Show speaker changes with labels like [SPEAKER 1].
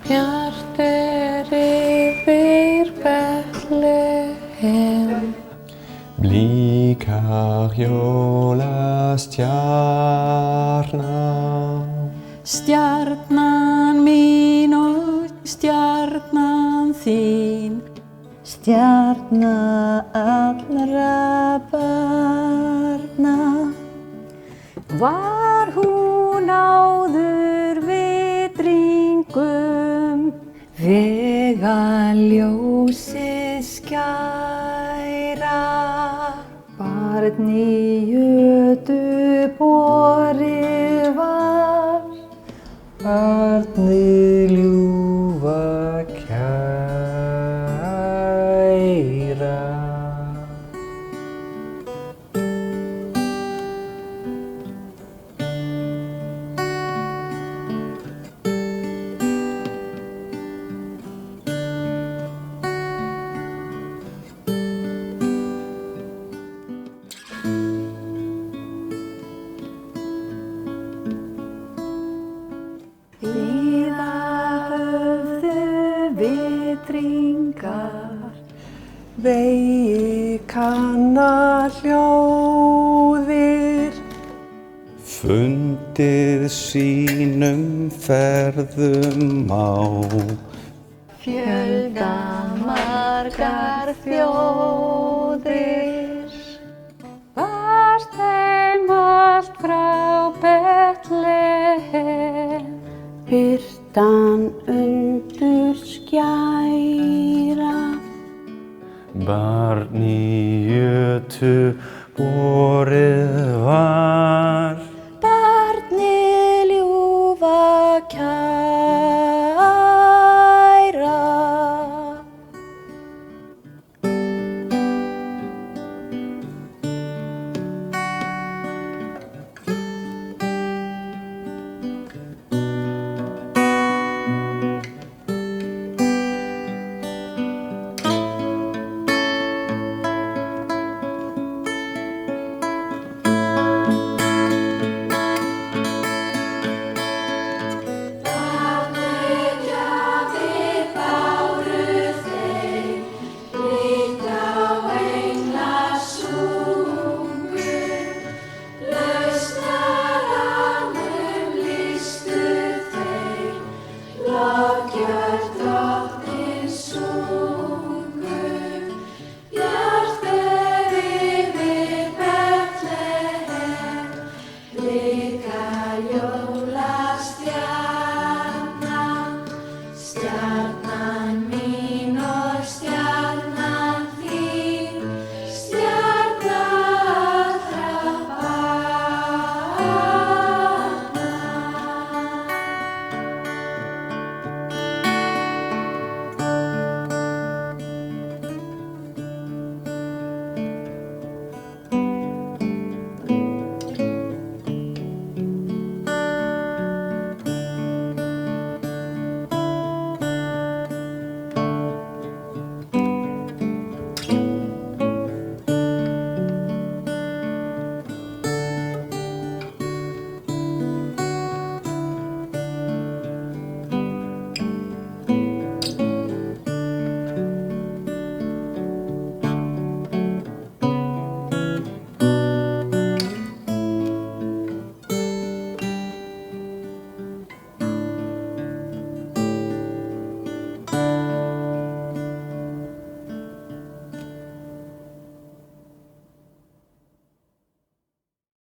[SPEAKER 1] Bjart yfir Betlehem.
[SPEAKER 2] Blikar jólastjarna.
[SPEAKER 3] Stjarnan mín og stjarnan þín, stjarna allra barna. Var hún áður vitringum, vegaljósið skæra. Barn í jötu borið var,
[SPEAKER 2] Barnið ljúfa kæra.
[SPEAKER 3] víða höfðu vitringar,
[SPEAKER 1] Vegi kanna hljóðir.
[SPEAKER 2] Fundið sínum ferðum á.
[SPEAKER 3] fjölda margar þjóðir. Varst þeim allt frá Betlehem, birtan undur skæra.
[SPEAKER 2] Barn í jötu borið var.
[SPEAKER 3] Barnið ljúfa kæra.